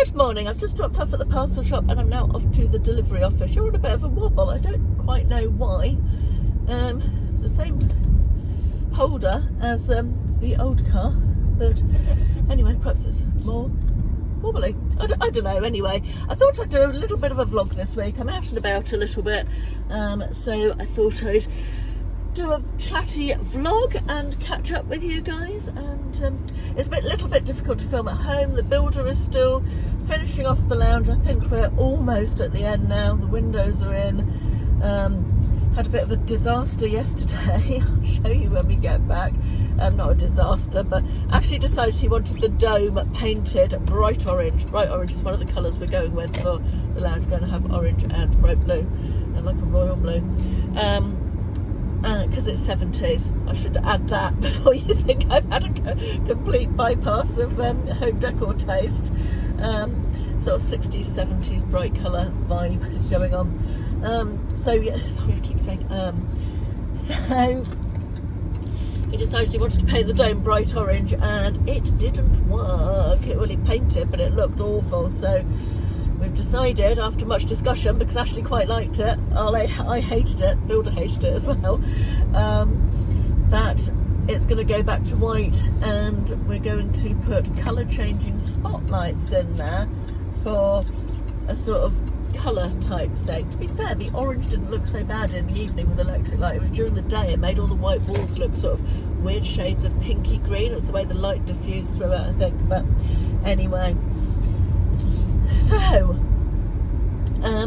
Good morning. I've just dropped off at the parcel shop and I'm now off to the delivery office. You're on a bit of a wobble. I don't quite know why. It's the same holder as the old car, but anyway, perhaps it's more wobbly. I don't know. Anyway, I thought I'd do a little bit of a vlog this week. I'm out and about a little bit, so I thought I'd do a chatty vlog and catch up with you guys. And it's a little bit difficult to film at home. The builder is still finishing off the lounge. I think we're almost at the end now. The windows are in. Had a bit of a disaster yesterday. I'll show you when we get back. Not a disaster, but actually decided she wanted the dome painted bright orange. Bright orange is one of the colours we're going with for the lounge. We're going to have orange and bright blue and like a royal blue. Because it's 70s. I should add that before you think I've had a complete bypass of home decor taste. Sort of 60s, 70s bright colour vibe going on. So yeah, sorry I keep saying so he decided he wanted to paint the dome bright orange and it didn't work. Well, he painted but it looked awful, so we've decided, after much discussion, because Ashley quite liked it, I hated it, builder hated it as well, that it's going to go back to white and we're going to put colour changing spotlights in there for a sort of colour type thing. To be fair, the orange didn't look so bad in the evening with electric light. It was during the day it made all the white walls look sort of weird shades of pinky green. It's the way the light diffused through it, I think. But anyway, so I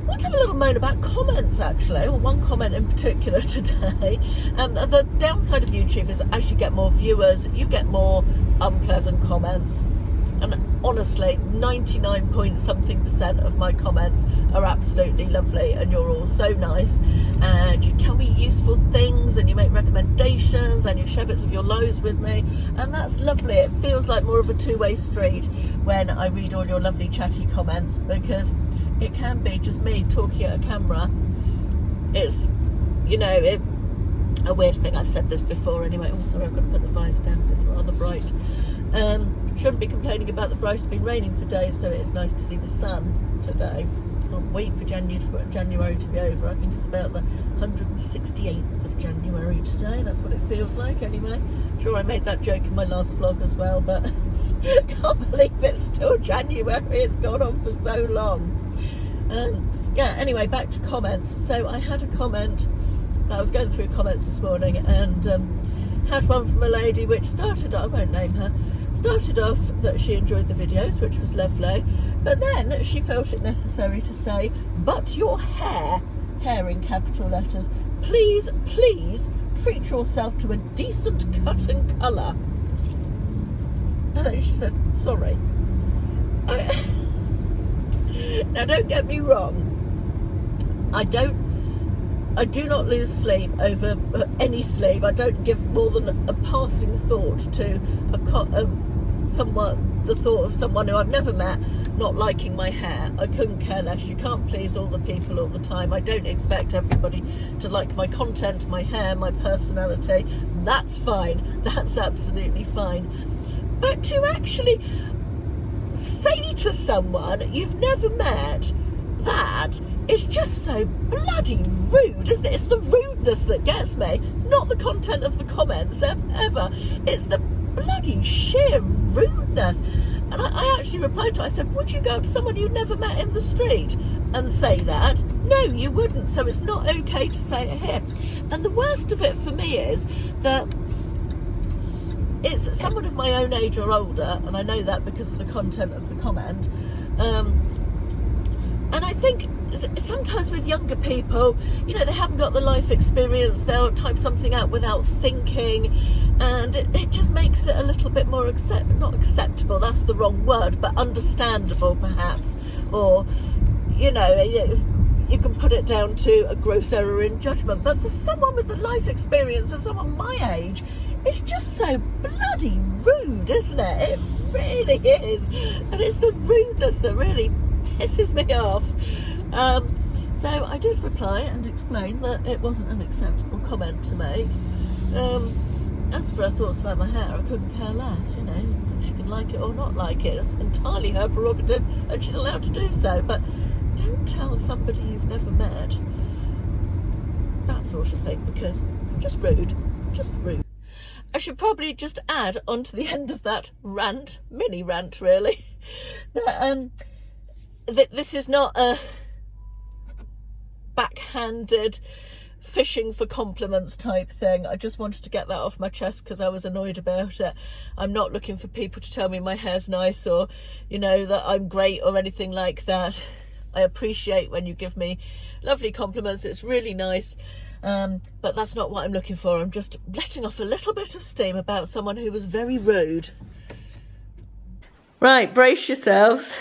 want to have a little moan about comments, actually, or one comment in particular today. The downside of YouTube is that as you get more viewers, you get more unpleasant comments. And honestly, 99 point something% of my comments are absolutely lovely, and you're all so nice, and you tell me useful things, and you make recommendations, and you share bits of your lives with me, and that's lovely. It feels like more of a two-way street when I read all your lovely chatty comments, because it can be just me talking at a camera. It's, you know, a weird thing. I've said this before anyway. Also, I've got to put the visor down because it's rather bright. Shouldn't be complaining about the bright. It's been raining for days, so it is nice to see the sun today. Can't wait for January to be over. I think it's about the 168th of January today. That's what it feels like anyway. Sure, I made that joke in my last vlog as well, but can't believe it's still January. It's gone on for so long. Yeah, anyway, back to comments. So I had a comment. I was going through comments this morning and had one from a lady which started, I won't name her, started off that she enjoyed the videos, which was lovely, but then she felt it necessary to say, but your hair in capital letters, please treat yourself to a decent cut and colour. And then she said, sorry. Now don't get me wrong, I do not lose sleep over any sleep. I don't give more than a passing thought to the thought of someone who I've never met not liking my hair. I couldn't care less. You can't please all the people all the time. I don't expect everybody to like my content, my hair, my personality. That's fine. That's absolutely fine. But to actually say to someone you've never met that is just so bloody rude, isn't it? It's the rudeness that gets me. It's not the content of the comments ever. It's the bloody sheer rudeness. And I actually replied to her. I said, would you go to someone you'd never met in the street and say that? No, you wouldn't. So it's not okay to say it here. And the worst of it for me is that it's someone of my own age or older, and I know that because of the content of the comment. And I think sometimes with younger people, you know, they haven't got the life experience. They'll type something out without thinking, and it just makes it a little bit more not acceptable, that's the wrong word, but understandable perhaps. Or, you know, you can put it down to a gross error in judgment. But for someone with the life experience of someone my age, it's just so bloody rude, isn't it? It really is. And it's the rudeness that really pisses me off. So I did reply and explain that it wasn't an acceptable comment to make. as for her thoughts about my hair, I couldn't care less, you know. She can like it or not like it. It's entirely her prerogative, and she's allowed to do so. But don't tell somebody you've never met that sort of thing, because just rude. Just rude. I should probably just add onto the end of that rant, mini rant really, that this is not a backhanded fishing for compliments type thing. I just wanted to get that off my chest because I was annoyed about it. I'm not looking for people to tell me my hair's nice or, you know, that I'm great or anything like that. I appreciate when you give me lovely compliments. It's really nice. But that's not what I'm looking for. I'm just letting off a little bit of steam about someone who was very rude. Right, brace yourselves.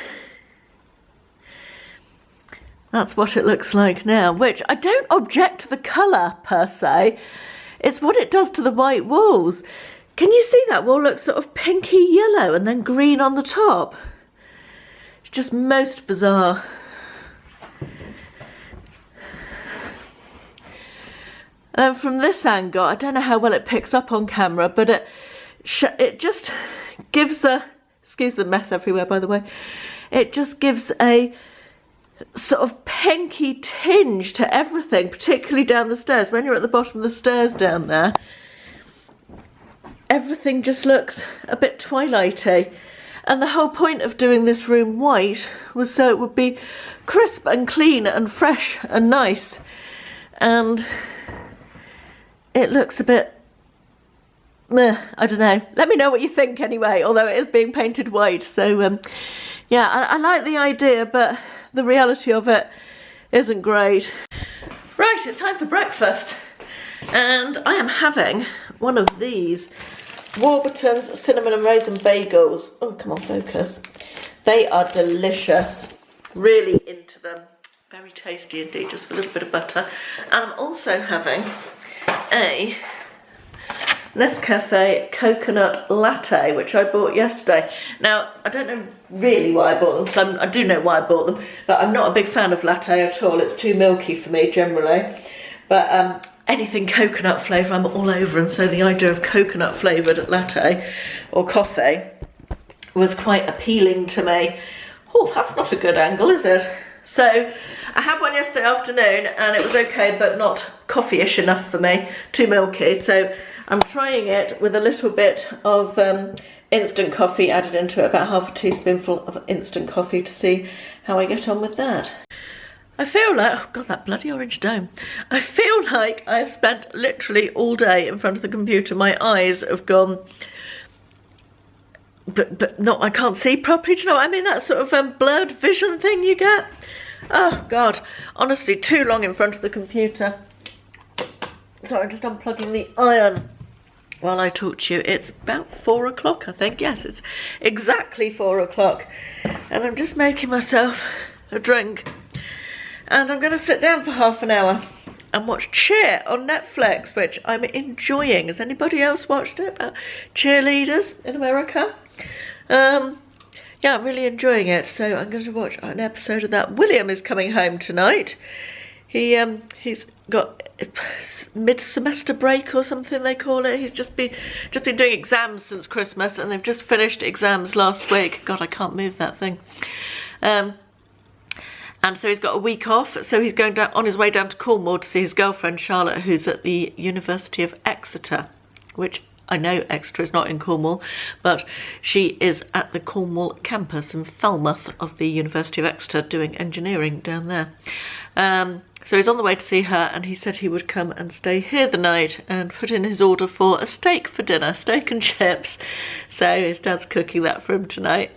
That's what it looks like now, which I don't object to the colour per se. It's what it does to the white walls. Can you see that wall looks sort of pinky yellow and then green on the top? It's just most bizarre. And from this angle, I don't know how well it picks up on camera, but it just gives a, excuse the mess everywhere by the way, it just gives a sort of pinky tinge to everything, particularly down the stairs. When you're at the bottom of the stairs down there, everything just looks a bit twilighty. And the whole point of doing this room white was so it would be crisp and clean and fresh and nice. And it looks a bit, I don't know. Let me know what you think anyway, although it is being painted white. So yeah, I like the idea, but the reality of it isn't great. Right, it's time for breakfast. And I am having one of these Warburton's cinnamon and raisin bagels. Oh, come on, focus. They are delicious. Really into them. Very tasty indeed, just with a little bit of butter. And I'm also having a Nescafe coconut latte, which I bought yesterday. Now, I don't know really why I bought them, so I do know why I bought them, but I'm not a big fan of latte at all. It's too milky for me generally. But anything coconut flavour I'm all over, and so the idea of coconut flavoured latte or coffee was quite appealing to me. Oh, that's not a good angle, is it? So I had one yesterday afternoon and it was okay, but not coffee-ish enough for me, too milky. So I'm trying it with a little bit of instant coffee added into it, about half a teaspoonful of instant coffee, to see how I get on with that. I feel like, oh God, that bloody orange dome. I feel like I've spent literally all day in front of the computer. My eyes have gone, but not, I can't see properly. Do you know what I mean? That sort of blurred vision thing you get. Oh God, honestly, too long in front of the computer. So I'm just unplugging the iron while I talk to you. It's about 4 o'clock, I think. Yes, it's exactly 4 o'clock. And I'm just making myself a drink. And I'm going to sit down for half an hour and watch Cheer on Netflix, which I'm enjoying. Has anybody else watched it about cheerleaders in America? Yeah, I'm really enjoying it. So I'm going to watch an episode of that. William is coming home tonight. He's got mid-semester break or something they call it. He's just been doing exams since Christmas, and they've just finished exams last week. God, I can't move that thing. And so he's got a week off, so he's going down, on his way down to Cornwall to see his girlfriend Charlotte, who's at the University of Exeter, which I know Exeter is not in Cornwall, but she is at the Cornwall campus in Falmouth of the University of Exeter doing engineering down there. So he's on the way to see her, and he said he would come and stay here the night and put in his order for a steak for dinner, steak and chips. So his dad's cooking that for him tonight.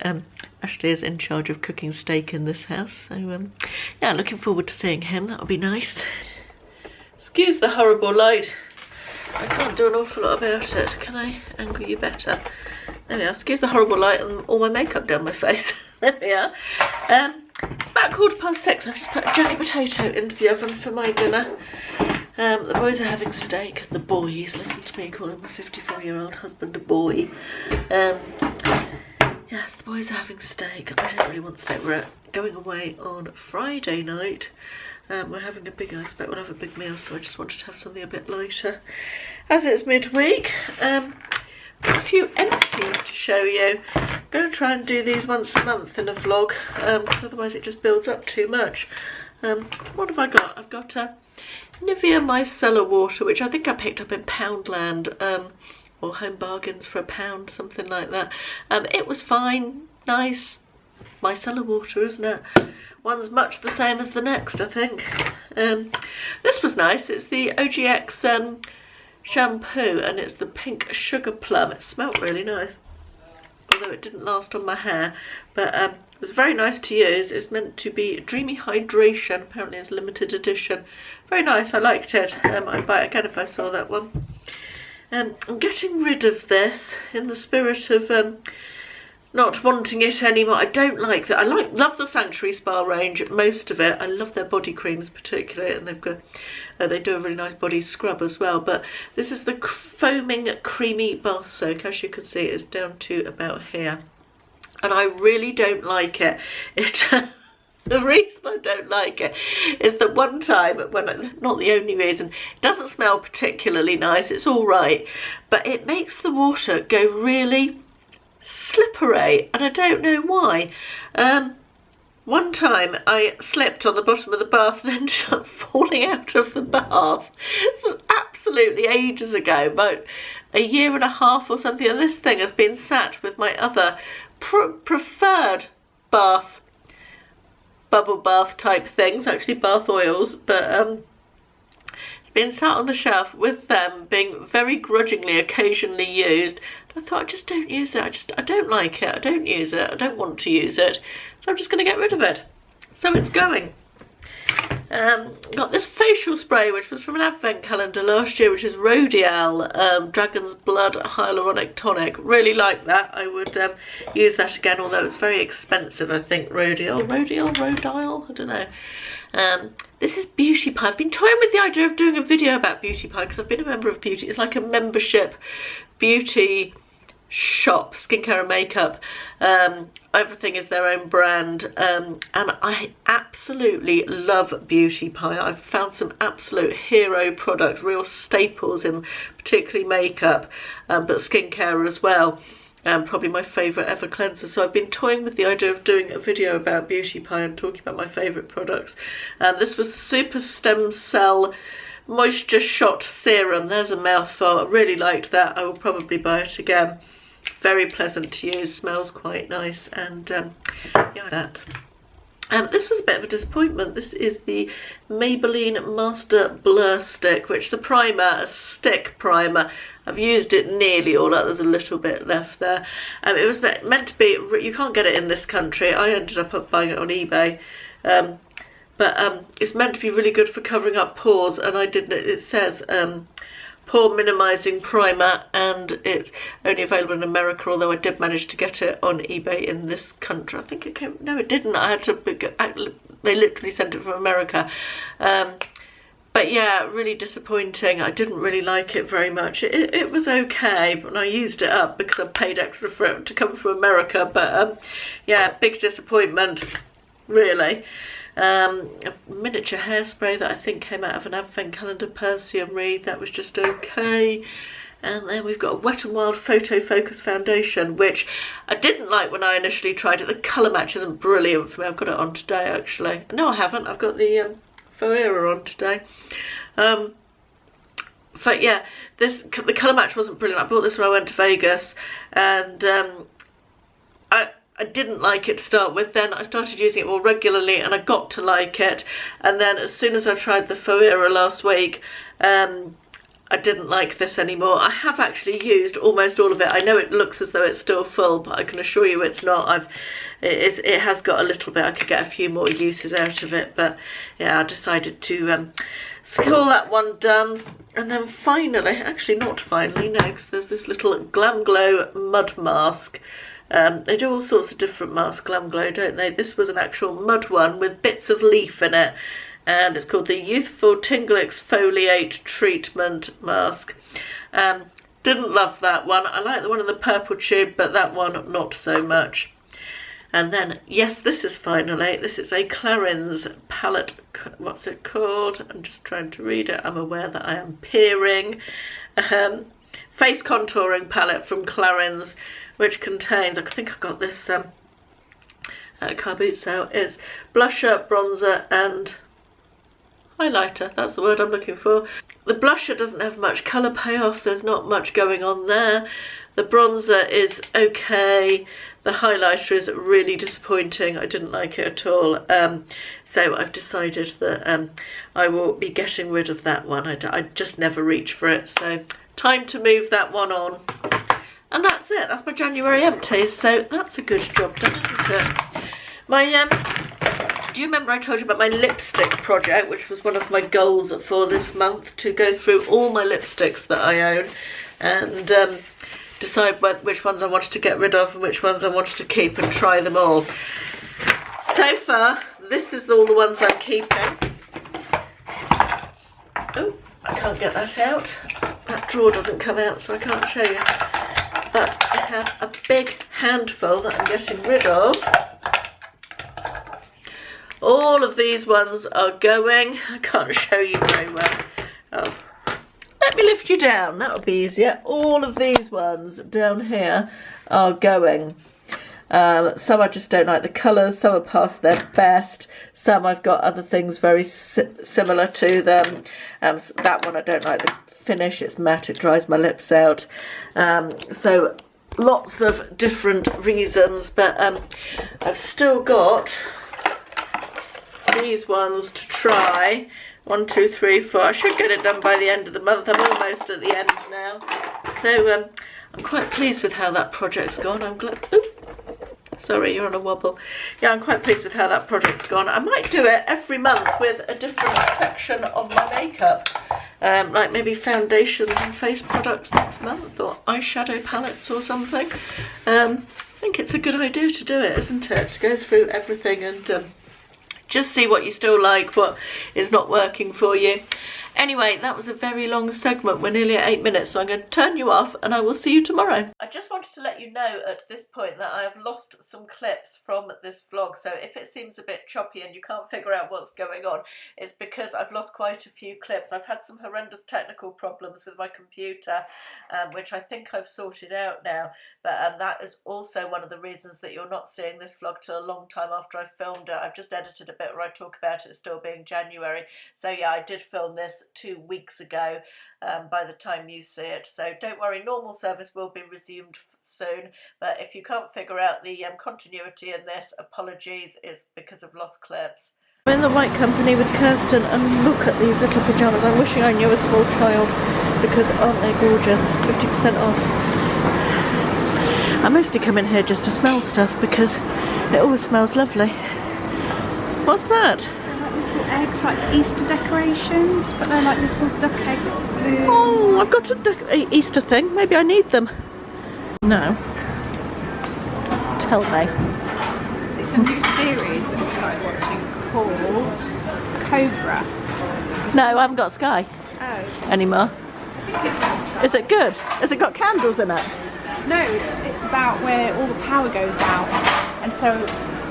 Ashley is in charge of cooking steak in this house. So yeah, looking forward to seeing him. That'll be nice. Excuse the horrible light. I can't do an awful lot about it. Can I angle you better? There we are. Excuse the horrible light and all my makeup down my face. There we are. It's about 6:15. I've just put a jacket potato into the oven for my dinner. The boys are having steak. The boys, listen to me calling my 54-year-old husband a boy. Yes, the boys are having steak. I don't really want steak. We're going away on Friday night We're having a big, I expect we'll have a big meal, so I just wanted to have something a bit lighter. As it's midweek, a few empties to show you. I'm going to try and do these once a month in a vlog, because otherwise it just builds up too much. What have I got? I've got a Nivea micellar water, which I think I picked up in Poundland, or Home Bargains for £1, something like that. It was fine, nice. Micellar water, isn't it? One's much the same as the next, I think. This was nice. It's the OGX shampoo, and it's the pink sugar plum. It smelled really nice, although it didn't last on my hair, but it was very nice to use. It's meant to be Dreamy Hydration. Apparently it's limited edition. Very nice, I liked it. I'd buy it again if I saw that one. I'm getting rid of this in the spirit of not wanting it anymore. I don't like that. Love the Sanctuary Spa range, most of it. I love their body creams particularly, and they've got they do a really nice body scrub as well. But this is the foaming creamy bath soak. As you can see, it's down to about here, and I really don't like it. The reason I don't like it is that one time, not the only reason, it doesn't smell particularly nice. It's all right, but it makes the water go really slippery, and I don't know why. One time I slipped on the bottom of the bath and ended up falling out of the bath. This was absolutely ages ago, about a year and a half or something, and this thing has been sat with my other preferred bath, bubble bath type things, actually bath oils, but it's been sat on the shelf with them being very grudgingly occasionally used. I thought, I just don't use it. I don't like it. I don't use it. I don't want to use it. So I'm just going to get rid of it. So it's going. Got this facial spray, which was from an advent calendar last year, which is Rodial Dragon's Blood Hyaluronic Tonic. Really like that. I would use that again, although it's very expensive, I think. Rodial, I don't know. This is Beauty Pie. I've been toying with the idea of doing a video about Beauty Pie because I've been a member of Beauty. It's like a membership beauty shop, skincare and makeup. Everything is their own brand, and I absolutely love Beauty Pie. I've found some absolute hero products, real staples in particularly makeup, but skincare as well. Probably my favourite ever cleanser. So I've been toying with the idea of doing a video about Beauty Pie and talking about my favourite products. This was Super Stem Cell Moisture Shot Serum. There's a mouthful. I really liked that. I will probably buy it again. Very pleasant to use, smells quite nice, and yeah, that. This was a bit of a disappointment. This is the Maybelline Master Blur Stick, which is a primer, a stick primer. I've used it nearly all up. There's a little bit left there. It was meant to be, you can't get it in this country. I ended up buying it on eBay. But it's meant to be really good for covering up pores, and I didn't. It says pore minimizing primer, and it's only available in America, although I did manage to get it on eBay in this country. I think it came, no it didn't, I had to, they literally sent it from America. But yeah, really disappointing. I didn't really like it very much. It was okay, but I used it up because I paid extra for it to come from America, but yeah, big disappointment, really. A miniature hairspray that I think came out of an advent calendar perfumery, that was just okay. And then we've got a Wet n Wild Photo Focus Foundation, which I didn't like when I initially tried it. The colour match isn't brilliant for me. I've got it on today actually. No, I haven't. I've got the Foera on today. But yeah, the colour match wasn't brilliant. I bought this when I went to Vegas, and I didn't like it to start with. Then I started using it more regularly and I got to like it, and then as soon as I tried the Foera last week, I didn't like this anymore. I have actually used almost all of it. I know it looks as though it's still full, but I can assure you it's not. It has got a little bit. I could get a few more uses out of it, but yeah, I decided to call that one done. And then finally, actually not finally, next there's this little Glam Glow mud mask. They do all sorts of different masks, Glam Glow, don't they? This was an actual mud one with bits of leaf in it, and it's called the Youthful Tingle Exfoliate Treatment Mask. Didn't love that one. I like the one in the purple tube, but that one not so much. And then, yes, this is a Clarins palette. What's it called? I'm just trying to read it. I'm aware that I am peering. Face contouring palette from Clarins, which contains, I think I got this car boot sale. It's blusher, bronzer and highlighter. That's the word I'm looking for. The blusher doesn't have much colour payoff. There's not much going on there. The bronzer is okay. The highlighter is really disappointing. I didn't like it at all. So I've decided that I will be getting rid of that one. I just never reach for it. So time to move that one on. And that's it. That's my January empties. So that's a good job done, isn't it? My do you remember I told you about my lipstick project, which was one of my goals for this month, to go through all my lipsticks that I own and decide which ones I wanted to get rid of and which ones I wanted to keep and try them all. So far, this is all the ones I'm keeping. Oh, I can't get that out. That drawer doesn't come out, so I can't show you. But I have a big handful that I'm getting rid of. All of these ones are going. I can't show you very well. Oh. Let me lift you down, that would be easier. All of these ones down here are going. Some I just don't like the colours, some are past their best, some I've got other things very similar to them. That one I don't like the finish, it's matte, it dries my lips out. So lots of different reasons, but I've still got these ones to try. 1, 2, 3, 4. I should get it done by the end of the month. I'm almost at the end now. So I'm quite pleased with how that project's gone. I'm glad. Ooh, sorry, you're on a wobble. Yeah, I'm quite pleased with how that project's gone. I might do it every month with a different section of my makeup. Like maybe foundations and face products next month, or eyeshadow palettes or something. I think it's a good idea to do it, isn't it? To go through everything and just see what you still like, what is not working for you. Anyway, that was a very long segment. We're nearly at 8 minutes, so I'm going to turn you off and I will see you tomorrow. I just wanted to let you know at this point that I have lost some clips from this vlog, so if it seems a bit choppy and you can't figure out what's going on, it's because I've lost quite a few clips. I've had some horrendous technical problems with my computer, which I think I've sorted out now, but that is also one of the reasons that you're not seeing this vlog till a long time after I've filmed it. I've just edited a bit where I talk about it still being January. So yeah, I did film this 2 weeks ago by the time you see it, so don't worry, normal service will be resumed soon, but if you can't figure out the continuity in this, apologies, it's because of lost clips. I'm in the right company with Kirsten, and look at these little pyjamas. I'm wishing I knew a small child, because aren't they gorgeous? 50% off. I mostly come in here just to smell stuff because it always smells lovely. What's that? Eggs, like Easter decorations, but they're like little duck egg balloons. Oh, I've got a Easter thing. Maybe I need them. No. Tell me. It's a new series that we started watching called Cobra. No, I haven't got Sky anymore. Is it good? Has it got candles in it? No, it's about where all the power goes out, and so.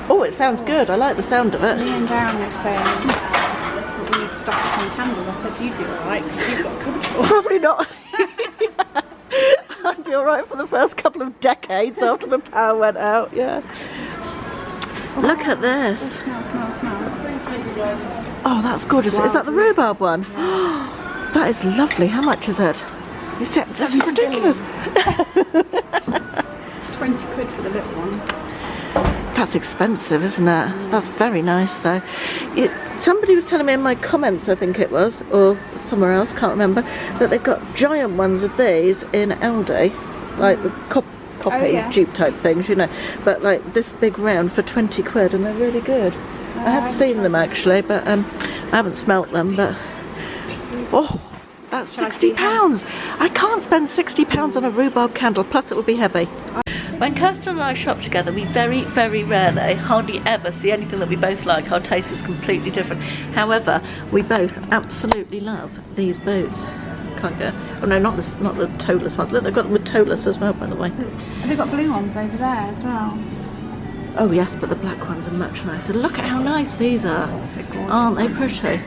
Oh, it sounds good. I like the sound of it. Me and Darren were saying that we need to stock up on candles. I said, you'd be alright because you've got control. Probably not. I'd be alright for the first couple of decades after the power went out, yeah. Oh, look at this. Smell. Oh, that's gorgeous. Wow. Is that the rhubarb one? Yeah. That is lovely. How much is it? You said this is ridiculous. 20 quid for the little one. That's expensive, isn't it? That's very nice though. Somebody was telling me in my comments, I think it was, or somewhere else, can't remember, that they've got giant ones of these in Aldi, like the copy dupe type things, you know, but like this big round for 20 quid, and they're really good. I have seen them actually, but I haven't smelt them, but oh, that's £60. I can't spend £60 on a rhubarb candle, plus it would be heavy. When Kirsten and I shop together, we very, very rarely, hardly ever see anything that we both like. Our taste is completely different. However, we both absolutely love these boots. Can't go. Oh no, not the toeless ones. Look, they've got them with toeless as well, by the way. And they've got blue ones over there as well. Oh yes, but the black ones are much nicer. Look at how nice these are. They're gorgeous, Aren't they pretty?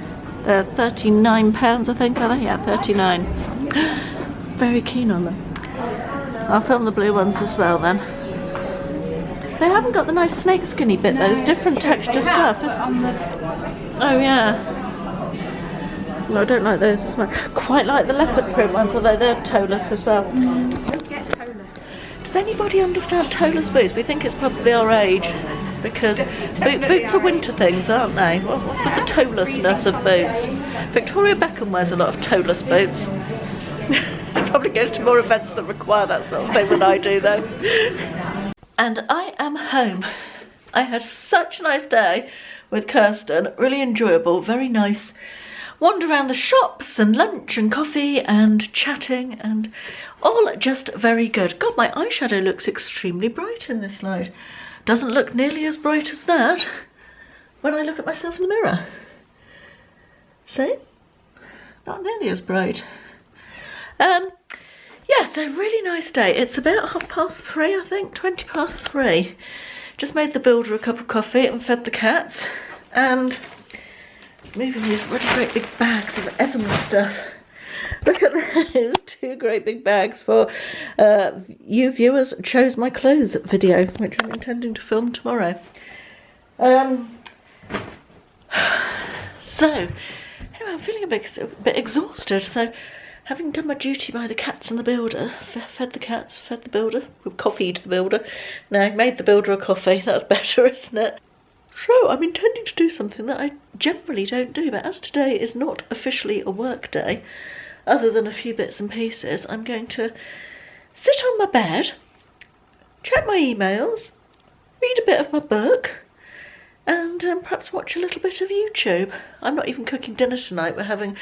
They're £39, I think, are they? Yeah, 39. Very keen on them. I'll film the blue ones as well then. They haven't got the nice snake skinny bit though. It's different texture stuff. Oh yeah. No, I don't like those as well. Quite like the leopard print ones, although they're toeless as well. Don't get toeless. Does anybody understand toeless boots? We think it's probably our age, because boots are winter things, aren't they? What's with the toelessness of boots? Victoria Beckham wears a lot of toeless boots. Probably goes to more events that require that sort of thing than I do though. And I am home. I had such a nice day with Kirsten, really enjoyable, very nice. Wander around the shops and lunch and coffee and chatting and all just very good. God, my eyeshadow looks extremely bright in this light. Doesn't look nearly as bright as that when I look at myself in the mirror. See? Not nearly as bright. Yeah, so really nice day. It's about 3:30, I think, 3:20. Just made the builder a cup of coffee and fed the cats. And moving these really great big bags of Evans stuff. Look at those, 2 great big bags for you viewers chose my clothes video, which I'm intending to film tomorrow. So, anyway, I'm feeling a bit exhausted, so having done my duty by the cats and the builder, fed the cats, fed the builder, we've coffeed the builder, no, made the builder a coffee, that's better, isn't it? So, I'm intending to do something that I generally don't do, but as today is not officially a work day, other than a few bits and pieces, I'm going to sit on my bed, check my emails, read a bit of my book, and perhaps watch a little bit of YouTube. I'm not even cooking dinner tonight. We're having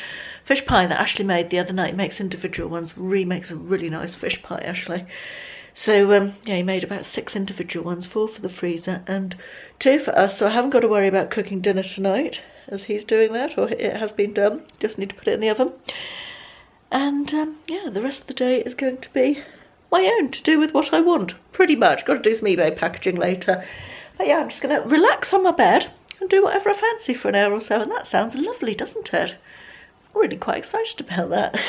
fish pie that Ashley made the other night. He makes individual ones, makes a really nice fish pie, Ashley. So, yeah, he made about 6 individual ones, 4 for the freezer and 2 for us. So I haven't got to worry about cooking dinner tonight, as he's doing that, or it has been done. Just need to put it in the oven. And, yeah, the rest of the day is going to be my own, to do with what I want, pretty much. Got to do some eBay packaging later. But yeah, I'm just going to relax on my bed and do whatever I fancy for an hour or so, and that sounds lovely, doesn't it? I'm really quite excited about that.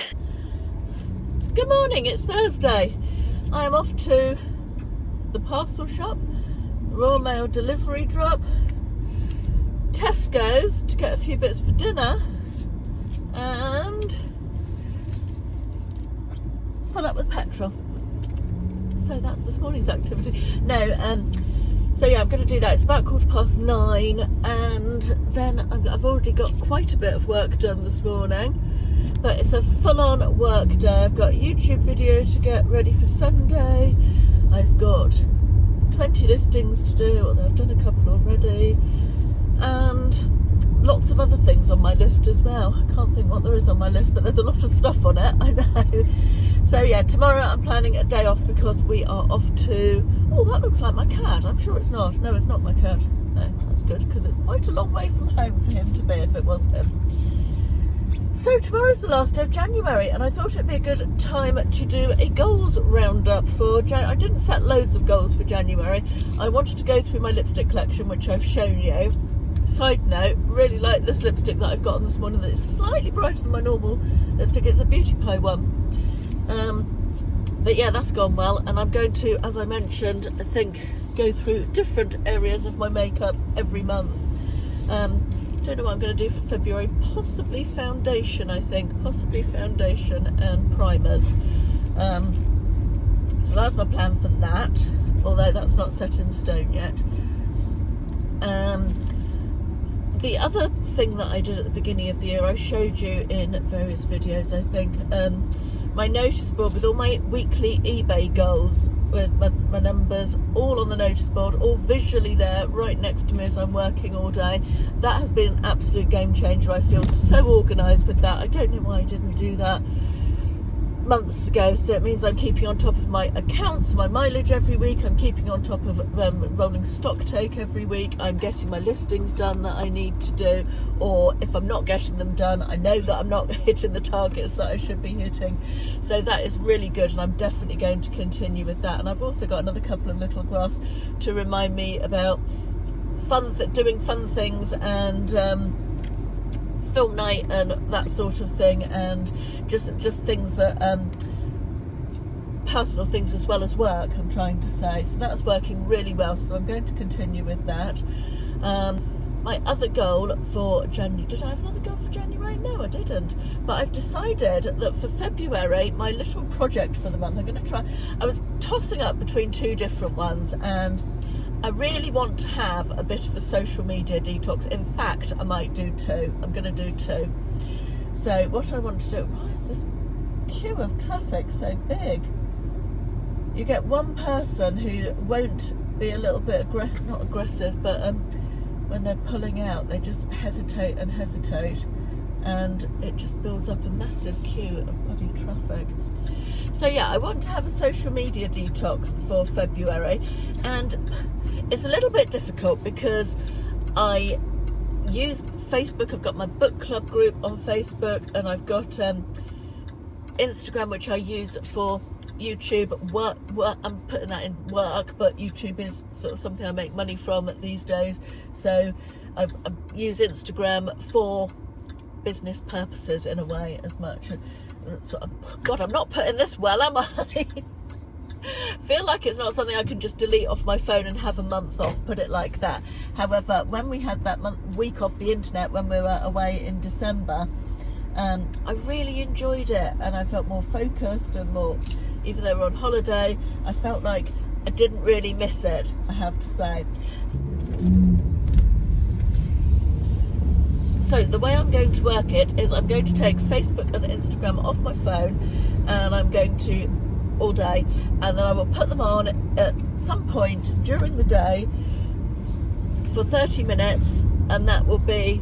Good morning, it's Thursday. I am off to the parcel shop, Royal Mail delivery drop, Tesco's to get a few bits for dinner, and fill up with petrol. So that's this morning's activity. So yeah, I'm going to do that. It's about 9:15, and then I've already got quite a bit of work done this morning, but it's a full-on work day. I've got a YouTube video to get ready for Sunday. I've got 20 listings to do, although I've done a couple already, and lots of other things on my list as well. I can't think what there is on my list, but there's a lot of stuff on it, I know. So yeah, tomorrow I'm planning a day off because we are off to... Oh, that looks like my cat. I'm sure it's not. No, it's not my cat. No, that's good, because it's quite a long way from home for him to be if it was him. So tomorrow's the last day of January, and I thought it'd be a good time to do a goals roundup for January. I didn't set loads of goals for January. I wanted to go through my lipstick collection, which I've shown you. Side note, really like this lipstick that I've got on this morning, that is slightly brighter than my normal lipstick. It's a Beauty Pie one. But yeah, that's gone well, and I'm going to, as I mentioned, I think, go through different areas of my makeup every month. Don't know what I'm going to do for February. Possibly foundation, I think. Possibly foundation and primers. So that's my plan for that, although that's not set in stone yet. The other thing that I did at the beginning of the year, I showed you in various videos, I think, my notice board with all my weekly eBay goals, with my numbers all on the notice board, all visually there right next to me as I'm working all day. That has been an absolute game changer. I feel so organised with that. I don't know why I didn't do that months ago, so it means I'm keeping on top of my accounts, my mileage every week. I'm keeping on top of rolling stock take every week. I'm getting my listings done that I need to do, or if I'm not getting them done, I know that I'm not hitting the targets that I should be hitting. So that is really good, and I'm definitely going to continue with that. And I've also got another couple of little graphs to remind me about doing fun things, and film night and that sort of thing, and just things that personal things as well as work, I'm trying to say. So that's working really well, so I'm going to continue with that. My other goal for January, did I have another goal for January? No, I didn't, but I've decided that for February, my little project for the month, I'm going to try, I was tossing up between two different ones, and I really want to have a bit of a social media detox. In fact, I might do two. I'm going to do two. So what I want to do, why is this queue of traffic so big? You get one person who won't be a little bit not aggressive, but when they're pulling out, they just hesitate, and it just builds up a massive queue of bloody traffic. So yeah, I want to have a social media detox for February, and it's a little bit difficult because I use Facebook. I've got my book club group on Facebook, and I've got Instagram, which I use for YouTube work. I'm putting that in work, but YouTube is sort of something I make money from these days. So I use Instagram for business purposes in a way as much. God, I'm not putting this well, am I? Feel like it's not something I can just delete off my phone and have a month off, put it like that. However, when we had that week off the internet when we were away in December, I really enjoyed it, and I felt more focused and more, even though we're on holiday, I felt like I didn't really miss it, I have to say. So the way I'm going to work it is I'm going to take Facebook and Instagram off my phone, and I'm going to all day, and then I will put them on at some point during the day for 30 minutes, and that will be,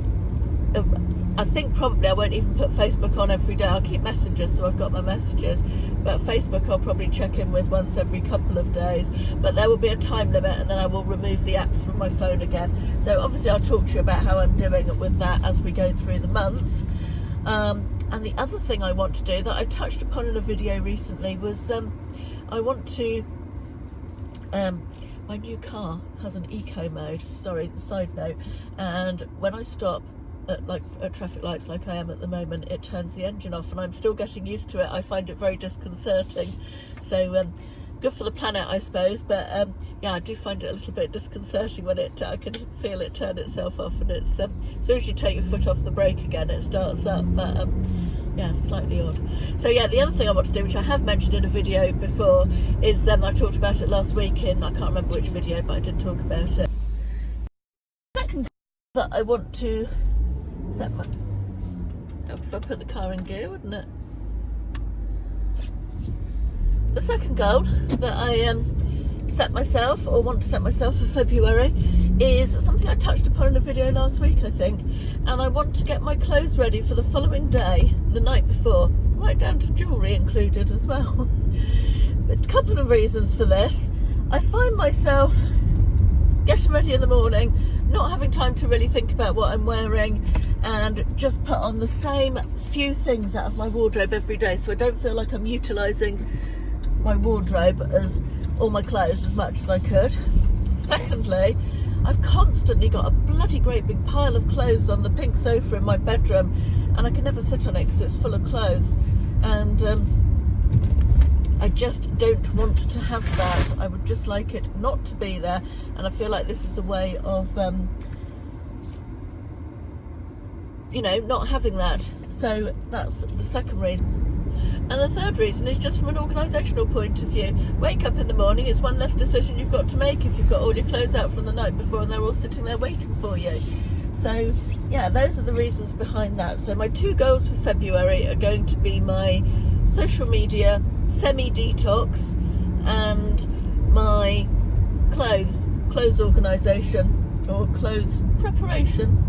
I think probably I won't even put Facebook on every day. I'll keep messages, so I've got my messages, but Facebook I'll probably check in with once every couple of days, but there will be a time limit, and then I will remove the apps from my phone again. So obviously I'll talk to you about how I'm doing with that as we go through the month. And the other thing I want to do that I touched upon in a video recently was I want to, my new car has an eco mode, sorry, side note, and when I stop at traffic lights like I am at the moment, it turns the engine off, and I'm still getting used to it. I find it very disconcerting. So good for the planet, I suppose, but yeah, I do find it a little bit disconcerting when I can feel it turn itself off, and it's as soon as you take your foot off the brake again, it starts up. But yeah, slightly odd. So yeah, the other thing I want to do, which I have mentioned in a video before, is I talked about it last week in, I can't remember which video, but I did talk about it. Second that I want to set my, if I put the car in gear, wouldn't it? The second goal that I set myself, or want to set myself for February, is something I touched upon in a video last week, I think, and I want to get my clothes ready for the following day, the night before, right down to jewellery included as well. But a couple of reasons for this. I find myself getting ready in the morning, not having time to really think about what I'm wearing, and just put on the same few things out of my wardrobe every day, so I don't feel like I'm utilising my wardrobe as all my clothes as much as I could. Secondly, I've constantly got a bloody great big pile of clothes on the pink sofa in my bedroom, and I can never sit on it because it's full of clothes, and I just don't want to have that. I would just like it not to be there, and I feel like this is a way of you know, not having that. So that's the second reason. And the third reason is just from an organisational point of view. Wake up in the morning, it's one less decision you've got to make if you've got all your clothes out from the night before and they're all sitting there waiting for you. So yeah, those are the reasons behind that. So my two goals for February are going to be my social media semi-detox and my clothes organisation, or clothes preparation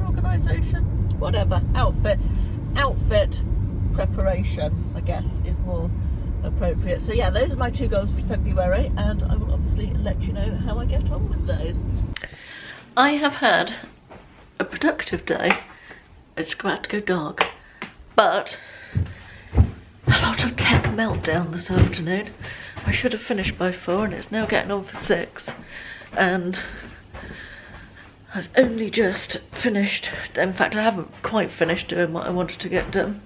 organisation, whatever, outfit preparation, I guess, is more appropriate. So yeah, those are my 2 goals for February, and I will obviously let you know how I get on with those. I have had a productive day. It's about to go dark, but a lot of tech meltdown this afternoon. I should have finished by 4 and it's now getting on for 6, and I've only just finished. In fact, I haven't quite finished doing what I wanted to get done.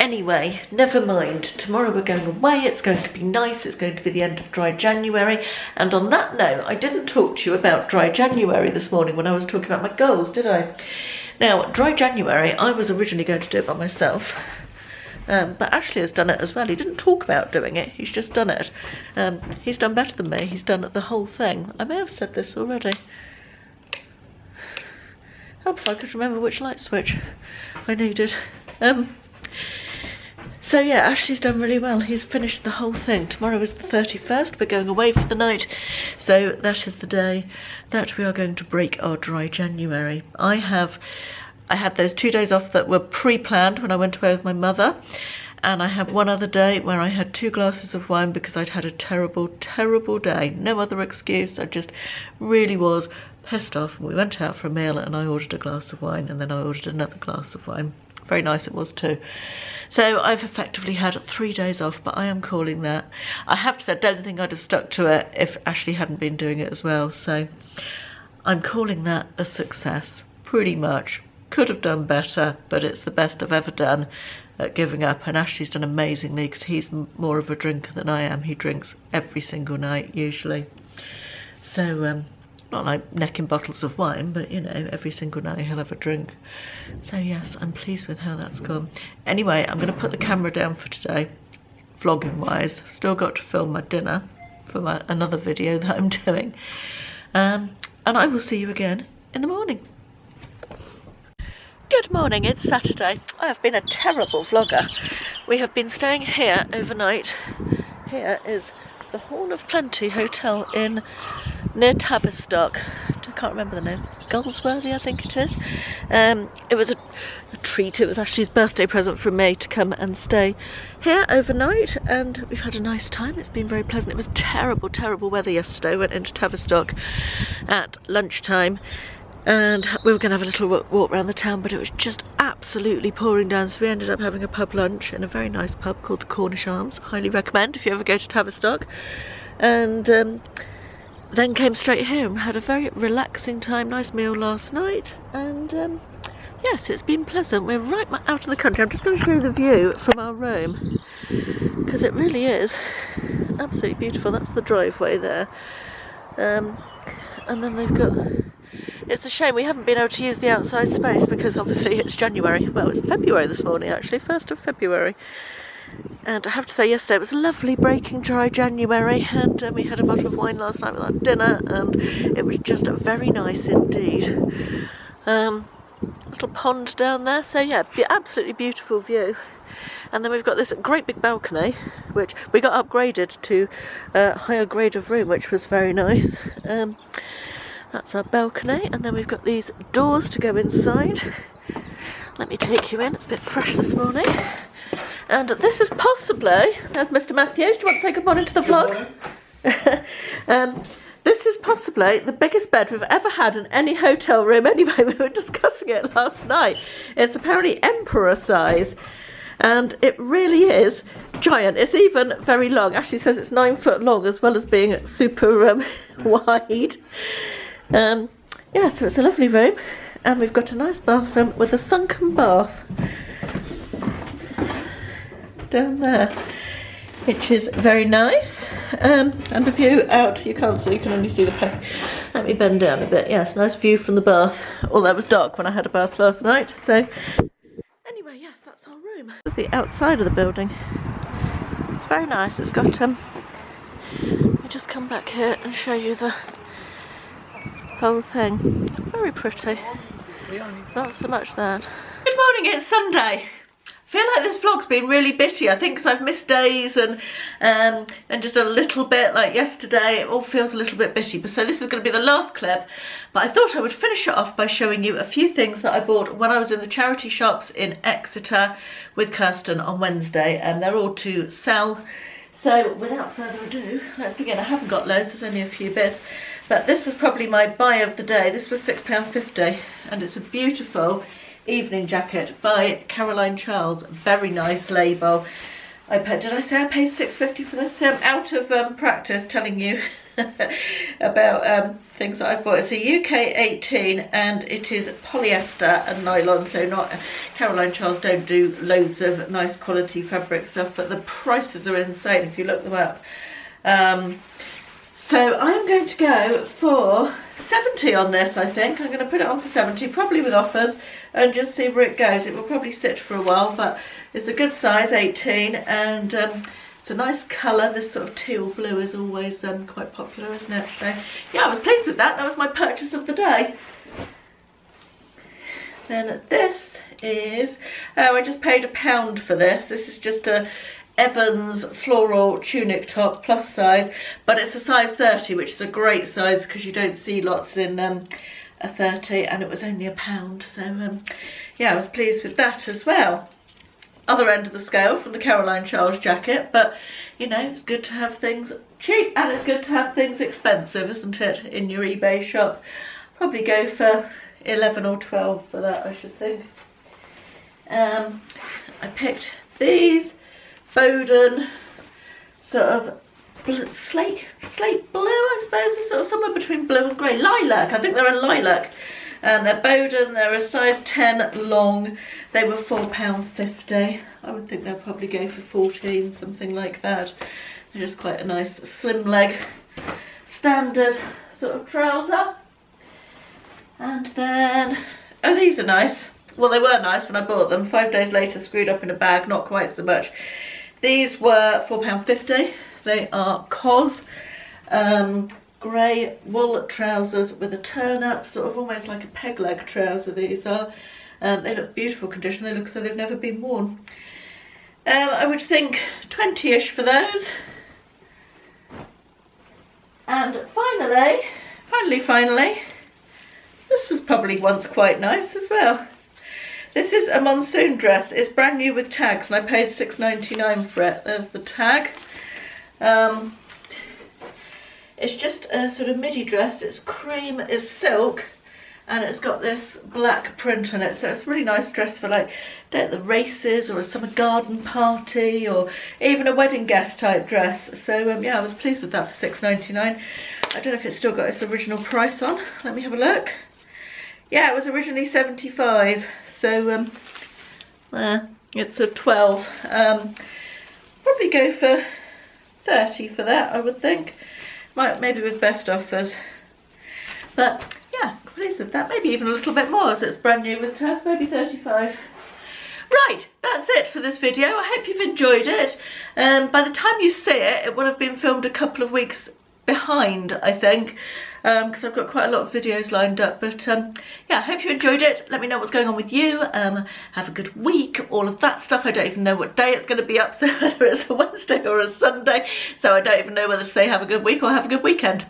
Anyway, never mind. Tomorrow we're going away. It's going to be nice. It's going to be the end of dry January. And on that note, I didn't talk to you about dry January this morning when I was talking about my goals, did I? Now, dry January, I was originally going to do it by myself. But Ashley has done it as well. He didn't talk about doing it, he's just done it. He's done better than me, he's done the whole thing. I may have said this already. Help if I could remember which light switch I needed. So yeah, Ashley's done really well. He's finished the whole thing. Tomorrow is the 31st, we're going away for the night. So that is the day that we are going to break our dry January. I had those 2 days off that were pre-planned when I went away with my mother, and I had one other day where I had 2 glasses of wine because I'd had a terrible, terrible day. No other excuse, I just really was pissed off. We went out for a meal and I ordered a glass of wine, and then I ordered another glass of wine. Very nice it was too. So I've effectively had 3 days off, but I am calling that. I have to say, I don't think I'd have stuck to it if Ashley hadn't been doing it as well, so I'm calling that a success, pretty much. Could have done better, but it's the best I've ever done at giving up. And Ashley's done amazingly because he's more of a drinker than I am. He drinks every single night usually. So not like necking bottles of wine, but you know, every single night he'll have a drink. So yes, I'm pleased with how that's gone. Anyway, I'm going to put the camera down for today, vlogging wise. Still got to film my dinner for another video that I'm doing. And I will see you again in the morning. Good morning, it's Saturday. I have been a terrible vlogger. We have been staying here overnight. Here is the Horn of Plenty Hotel near Tavistock. I can't remember the name. Goldsworthy, I think it is. It was a treat. It was Ashley's birthday present from me to come and stay here overnight, and we've had a nice time. It's been very pleasant. It was terrible, terrible weather yesterday. Went into Tavistock at lunchtime, and we were going to have a little walk around the town, but it was just absolutely pouring down, so we ended up having a pub lunch in a very nice pub called the Cornish Arms. Highly recommend if you ever go to Tavistock. And then came straight here and had a very relaxing time, nice meal last night, and yes, it's been pleasant. We're right out in the country. I'm just going to show you the view from our room, because it really is absolutely beautiful. That's the driveway there, and then they've got... It's a shame we haven't been able to use the outside space because obviously it's January. Well, it's February this morning actually, 1st of February. And I have to say, yesterday it was a lovely breaking dry January, and we had a bottle of wine last night with our dinner, and it was just very nice indeed. Little pond down there, so yeah, absolutely beautiful view. And then we've got this great big balcony, which we got upgraded to a higher grade of room, which was very nice. That's our balcony, and then we've got these doors to go inside. Let me take you in, it's a bit fresh this morning. And this is possibly, there's Mr. Matthews, do you want to say good morning to the vlog? This is possibly the biggest bed we've ever had in any hotel room. Anyway, we were discussing it last night. It's apparently emperor size, and it really is giant. It's even very long. Ashley says it's 9 foot long as well as being super wide. Yeah, so it's a lovely room, and we've got a nice bathroom with a sunken bath down there, which is very nice, and a view out. You can't see, you can only see the pack. Let me bend down a bit. Yes, nice view from the bath, although it was dark when I had a bath last night. So anyway, yes, that's our room. This is the outside of the building. It's very nice. It's got let me just come back here and show you the whole thing. Very pretty. Not so much that. Good morning, it's Sunday. I feel like this vlog's been really bitty. I think because I've missed days and just a little bit like yesterday, it all feels a little bit bitty. But so this is going to be the last clip. But I thought I would finish it off by showing you a few things that I bought when I was in the charity shops in Exeter with Kirsten on Wednesday, and they're all to sell. So without further ado, let's begin. I haven't got loads, there's only a few bits. But this was probably my buy of the day. This was £6.50, and it's a beautiful evening jacket by Caroline Charles. Very nice label. Did I say I paid £6.50 for this? I'm out of practice telling you about things that I bought. It's a UK 18 and it is polyester and nylon, so not Caroline Charles don't do loads of nice quality fabric stuff, but the prices are insane if you look them up. So I'm going to go for 70 on this. I think I'm going to put it on for 70, probably with offers, and just see where it goes. It will probably sit for a while, but it's a good size, 18, and it's a nice colour. This sort of teal blue is always quite popular, isn't it? So yeah, I was pleased with that. That was my purchase of the day. Then this is, I just paid £1 for this. This is just a Evans floral tunic top plus size, but it's a size 30, which is a great size because you don't see lots in a 30, and it was only £1. So yeah, I was pleased with that as well. Other end of the scale from the Caroline Charles jacket, but you know, it's good to have things cheap and it's good to have things expensive, isn't it, in your eBay shop. Probably go for 11 or 12 for that, I should think. I picked these Bowden sort of slate blue, I suppose. They're sort of somewhere between blue and grey. Lilac, I think they're a lilac. And they're Bowden, they're a size 10 long. They were £4.50. I would think they'll probably go for 14, something like that. They're just quite a nice slim leg standard sort of trouser. And then, oh, these are nice. Well, they were nice when I bought them. 5 days later, screwed up in a bag, not quite so much. These were £4.50. They are COS grey wool trousers with a turn up, sort of almost like a peg leg trouser. These are. They look beautiful condition. They look as though they've never been worn. I would think 20-ish for those. And finally, this was probably once quite nice as well. This is a monsoon dress. It's brand new with tags, and I paid £6.99 for it. There's the tag. It's just a sort of midi dress. It's cream, it's silk, and it's got this black print on it. So it's a really nice dress for like the races or a summer garden party or even a wedding guest type dress. So yeah, I was pleased with that for £6.99. I don't know if it's still got its original price on. Let me have a look. Yeah, it was originally 75. So it's a 12. Probably go for 30 for that, I would think. Maybe with best offers. But yeah, pleased with that. Maybe even a little bit more as it's brand new with tags, maybe 35. Right, that's it for this video. I hope you've enjoyed it. By the time you see it, it would have been filmed a couple of weeks behind, I think, because I've got quite a lot of videos lined up. But yeah, I hope you enjoyed it. Let me know what's going on with you. Have a good week, all of that stuff. I don't even know what day it's going to be up, so whether it's a Wednesday or a Sunday, so I don't even know whether to say have a good week or have a good weekend.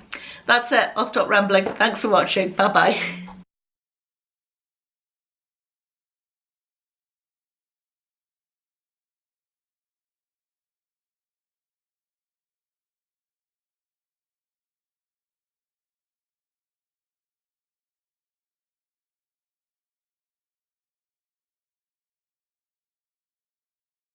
That's it. I'll stop rambling. Thanks for watching. Bye bye.